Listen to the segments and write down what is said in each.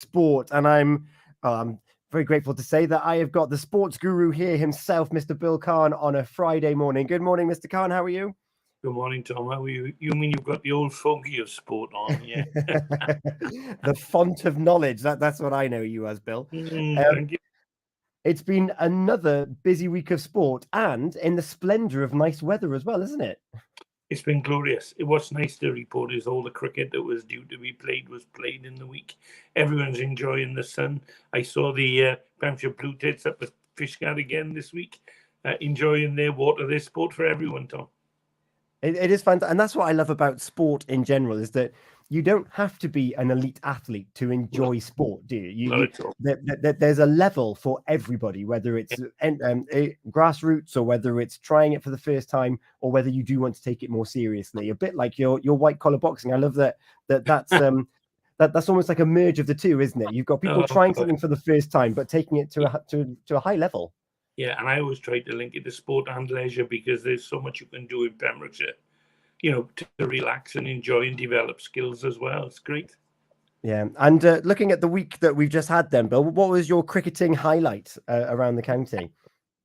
sport, and I'm very grateful to say that I have got the sports guru here himself, Mr. Bill Khan, on a Friday morning. Good morning, Mr. Khan. How are you? Good morning, Tom. How are you? You mean you've got the old fogey of sport on, yeah? The font of knowledge. That's what I know you as, Bill. Thank you. It's been another busy week of sport, and in the splendor of nice weather as well, isn't it? It's been glorious. What's nice to report is all the cricket that was due to be played was played in the week. Everyone's enjoying the sun. I saw the Pembrokeshire Blue Tits up at Fishguard again this week, enjoying their water, their sport for everyone, Tom. It is fun, and that's what I love about sport in general, is that you don't have to be an elite athlete to enjoy sport, do you? Not at all. There's a level for everybody, whether it's grassroots or whether it's trying it for the first time, or whether you do want to take it more seriously. A bit like your white collar boxing. I love that's that's almost like a merge of the two, isn't it? You've got people trying something for the first time, but taking it to a high level. Yeah, and I always try to link it to sport and leisure because there's so much you can do in Pembrokeshire, to relax and enjoy and develop skills as well. It's great. Yeah, and looking at the week that we've just had then, Bill, what was your cricketing highlight around the county?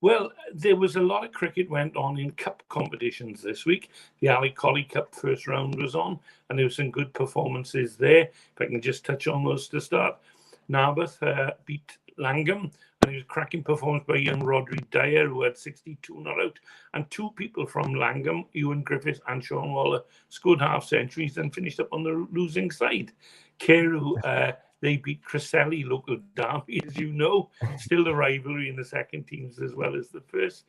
Well, there was a lot of cricket went on in cup competitions this week. The Ali Collie Cup first round was on, and there were some good performances there. If I can just touch on those to start. Narberth beat Langham, and it was a cracking performance by young Rodri Dyer, who had 62 not out. And two people from Langham, Ewan Griffiths and Sean Waller, scored half centuries and finished up on the losing side. Carew, they beat Criselli, local derby, as you know. Still the rivalry in the second teams as well as the first.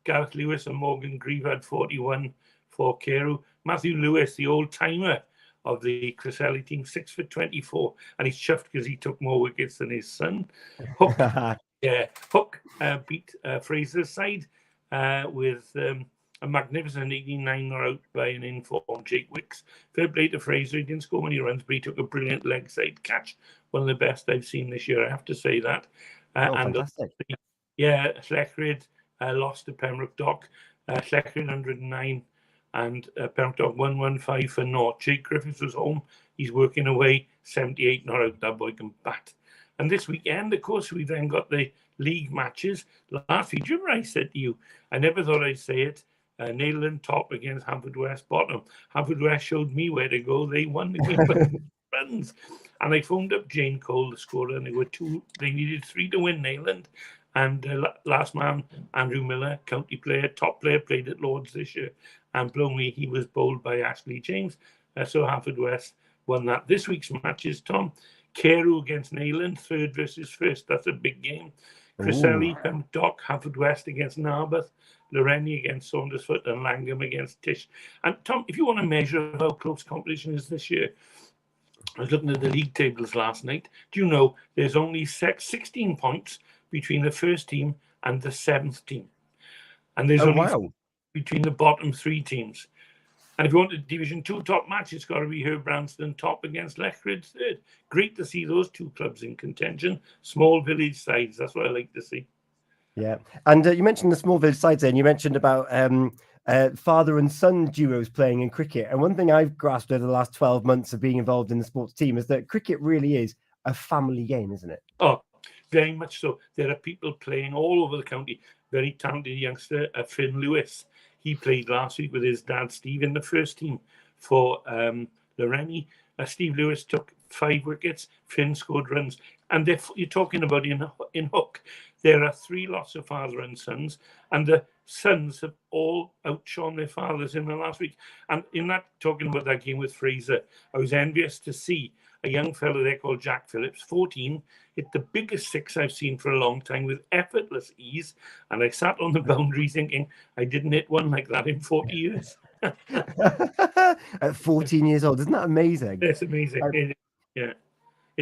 Gareth Lewis and Morgan Grieve had 41 for Carew. Matthew Lewis, the old-timer of the Criselli team, 6 for 24, and he's chuffed because he took more wickets than his son. Hook, Hook beat Fraser's side with a magnificent 89 not out by an informed Jake Wicks. Fair play to Fraser. He didn't score many runs, but he took a brilliant leg side catch. One of the best I've seen this year, I have to say that. Fantastic. Llechryd lost to Pembroke Dock. Llechryd 109 and Pembroke Dock 115 for naught. Jake Griffiths was home. He's working away. 78 not out. That boy can bat. And this weekend, of course, we then got the league matches. Last week, remember I said to you, I never thought I'd say it, Nayland top against Haverfordwest bottom. Haverfordwest showed me where to go. They won the game by runs. And I phoned up Jane Cole, the scorer, and they needed 3 to win Nayland. And last man, Andrew Miller, county player, top player, played at Lords this year. And blow me, he was bowled by Ashley James. So Haverfordwest won that. This week's matches, Tom, Carew against Nayland, third versus first. That's a big game. Criselli, Dock, Haverfordwest against Narberth, Loreni against Saundersfoot, and Langham against Tish. And Tom, if you want to measure how close competition is this year, I was looking at the league tables last night. Do you know there's only 16 points between the first team and the 7th team? And there's only between the bottom 3 teams. And if you want a Division 2 top match, it's got to be Herb Branston top against Llechryd third. Great to see those two clubs in contention. Small village sides, that's what I like to see. Yeah, and you mentioned the small village sides there, and you mentioned about father and son duos playing in cricket. And one thing I've grasped over the last 12 months of being involved in the sports team is that cricket really is a family game, isn't it? Oh, very much so. There are people playing all over the county. Very talented youngster, Finn Lewis. He played last week with his dad, Steve, in the first team for Loreni. Steve Lewis took 5 wickets. Finn scored runs. And you're talking about in Hook, there are 3 lots of father and sons, and the sons have all outshone their fathers in the last week. And in that, talking about that game with Fraser, I was envious to see a young fellow there called Jack Phillips, 14, hit the biggest 6 I've seen for a long time with effortless ease. And I sat on the boundary thinking, I didn't hit one like that in 40 years. At 14 years old, isn't that amazing? That's amazing. Yeah.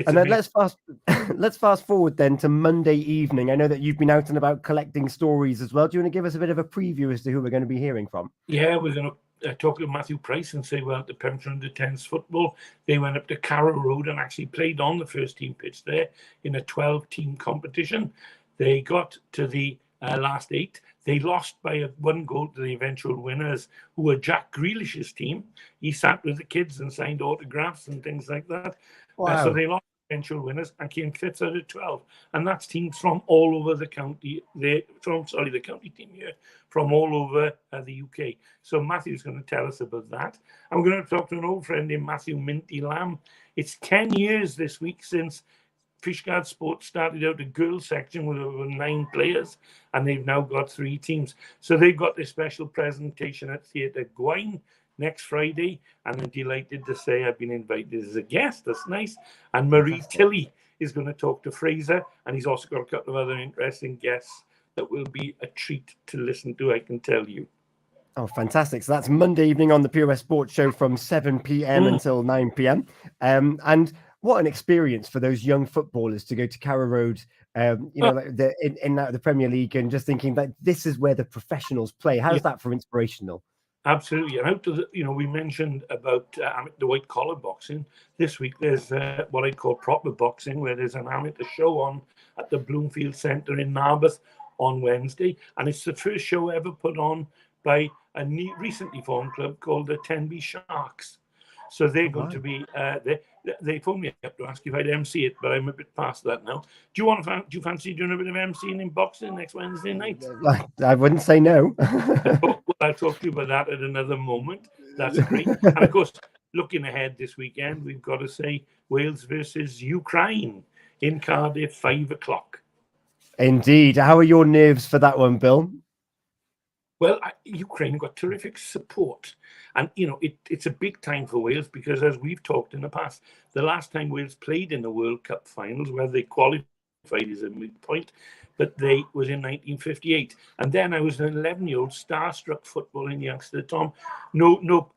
And then let's fast forward then to Monday evening. I know that you've been out and about collecting stories as well. Do you want to give us a bit of a preview as to who we're going to be hearing from? Yeah, we're going to talk to Matthew Price and say, well, the Pembrokeshire Under-10s football, they went up to Carrow Road and actually played on the first team pitch there in a 12-team competition. They got to the last 8. They lost by 1 goal to the eventual winners, who were Jack Grealish's team. He sat with the kids and signed autographs and things like that. Wow. So they lost eventual winners and came 5th out of 12. And that's teams from all over the county. The county team here from all over the UK. So Matthew's going to tell us about that. I'm going to talk to an old friend named Matthew Minty Lamb. It's 10 years this week since Fishguard Sports started out a girls section with over 9 players, and they've now got 3 teams. So they've got this special presentation at Theatre Gwaun next Friday, and I'm delighted to say I've been invited as a guest. That's nice. And Marie Tilley is going to talk to Fraser, and he's also got a couple of other interesting guests that will be a treat to listen to, I can tell you. Oh, fantastic. So that's Monday evening on the Pure West Sports Show from 7 p.m. until 9 p.m. And what an experience for those young footballers to go to Carrow Road, like in the Premier League, and just thinking that this is where the professionals play. How's that for inspirational? Absolutely. And out to we mentioned about the white collar boxing. This week there's what I call proper boxing, where there's an amateur show on at the Bloomfield Centre in Narberth on Wednesday. And it's the first show ever put on by a recently formed club called the Tenby Sharks. So they're going to be, they phoned me up to ask if I'd MC it, but I'm a bit past that now. Do you fancy doing a bit of MCing in boxing next Wednesday night? I wouldn't say no. Well, I'll talk to you about that at another moment. That's great. And of course, looking ahead this weekend, we've got to say Wales versus Ukraine in Cardiff, 5 o'clock. Indeed. How are your nerves for that one, Bill? Well, Ukraine got terrific support. And, it's a big time for Wales because, as we've talked in the past, the last time Wales played in the World Cup finals, where they qualified is a midpoint, but they was in 1958. And then I was an 11-year-old starstruck footballing youngster, Tom. No,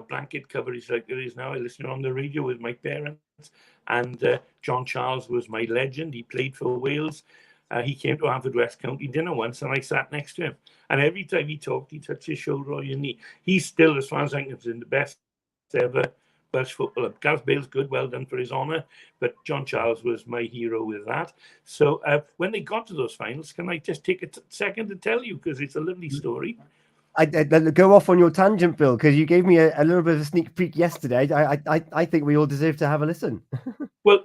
blanket coverage like there is now. I listened on the radio with my parents. And John Charles was my legend. He played for Wales. He came to Haverfordwest County dinner once, and I sat next to him. And every time he talked, he touched his shoulder or your knee. He's still, as far as I'm concerned, the best ever Welsh footballer. Gareth Bale's good, well done for his honour, but John Charles was my hero with that. So when they got to those finals, can I just take a second to tell you, because it's a lovely story. I go off on your tangent, Bill, because you gave me a little bit of a sneak peek yesterday. I think we all deserve to have a listen. Well,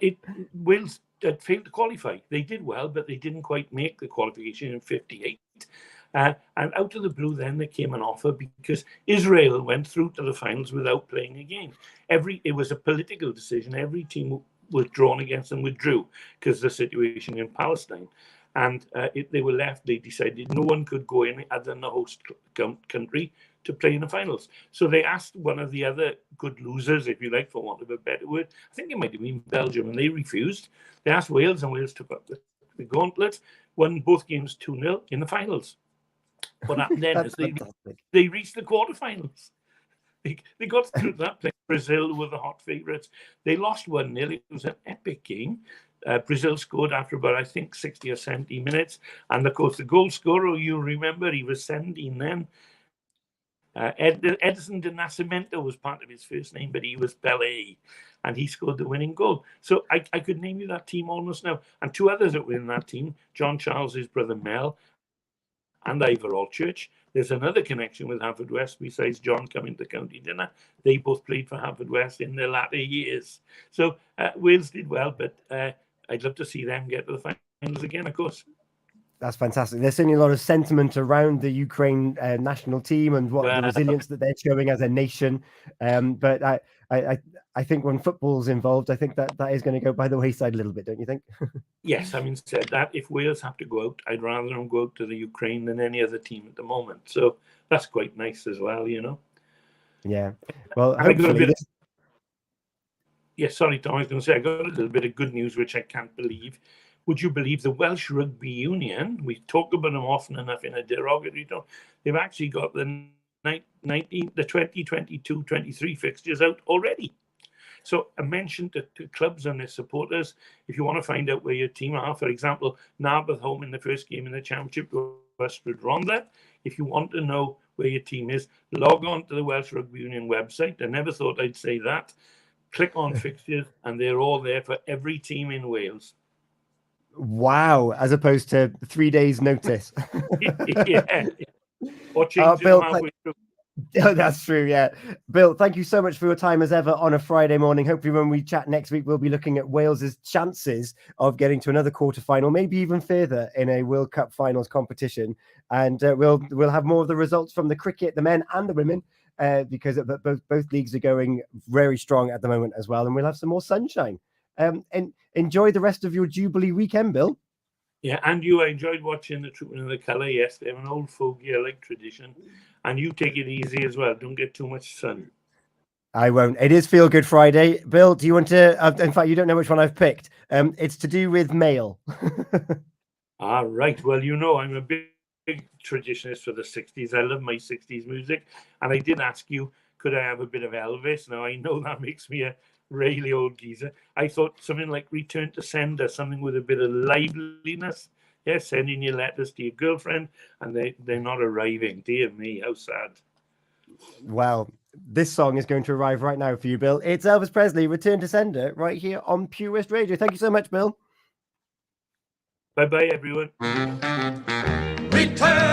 Wales failed to qualify. They did well, but they didn't quite make the qualification in 58. And out of the blue, then there came an offer because Israel went through to the finals without playing a game. It was a political decision. Every team was drawn against them withdrew because of the situation in Palestine. And they were left. They decided no one could go in other than the host country to play in the finals. So they asked one of the other good losers, if you like, for want of a better word, I think it might have been Belgium, and they refused. They asked Wales, and Wales took up the gauntlet, won both games 2-0 in the finals. What happened then is they reached the quarterfinals. They got through that play. Brazil were the hot favourites. They lost 1-0. It was an epic game. Brazil scored after about, I think, 60 or 70 minutes. And, of course, the goal scorer, you remember, he was 17 then. Edson de Nascimento was part of his first name, but he was Pelé, and he scored the winning goal. So I could name you that team almost now. And 2 others that were in that team, John Charles' brother Mel, and Ivor Allchurch. There's another connection with Haverfordwest besides John coming to county dinner. They both played for Haverfordwest in their latter years. So Wales did well, but I'd love to see them get to the finals again, of course. That's fantastic. There's certainly a lot of sentiment around the Ukraine national team and what the resilience that they're showing as a nation. But I think when football's involved, I think that is going to go by the wayside a little bit, don't you think? Yes, having said that, if Wales have to go out, I'd rather them go out to the Ukraine than any other team at the moment. So that's quite nice as well, Yeah. Well, hopefully Yes, sorry, Tom, I was going to say, I got a little bit of good news, which I can't believe. Would you believe the Welsh Rugby Union, we talk about them often enough in a derogatory tone, they've actually got the 2022-23 fixtures out already. So I mentioned to clubs and their supporters, if you want to find out where your team are, for example, Narberth home in the first game in the championship, Westwood Rhondda. If you want to know where your team is, log on to the Welsh Rugby Union website. I never thought I'd say that. Click on fixtures, and they're all there for every team in Wales. Wow, as opposed to 3 days notice. Yeah. Or change Bill, halfway through. Oh, that's true. Yeah. Bill, thank you so much for your time as ever on a Friday morning. Hopefully, when we chat next week, we'll be looking at Wales's chances of getting to another quarterfinal, maybe even further in a World Cup finals competition. And we'll have more of the results from the cricket, the men and the women, because both leagues are going very strong at the moment as well. And we'll have some more sunshine. And enjoy the rest of your Jubilee weekend, Bill. Yeah, and you, I enjoyed watching the Trooping in the Colour yesterday. I'm an old fogey, I like tradition. And you take it easy as well. Don't get too much sun. I won't. It is Feel Good Friday. Bill, do you want to? In fact, you don't know which one I've picked. It's to do with mail. All right. Well, I'm a big traditionalist for the 60s. I love my 60s music. And I did ask you, could I have a bit of Elvis? Now, I know that makes me a really old geezer. I thought something like Return to Sender, something with a bit of liveliness. Yeah, sending your letters to your girlfriend and they're not arriving. Dear me, how sad. Well, this song is going to arrive right now for you, Bill. It's Elvis Presley, Return to Sender, right here on Pure West Radio. Thank you so much, Bill. Bye-bye, everyone. Return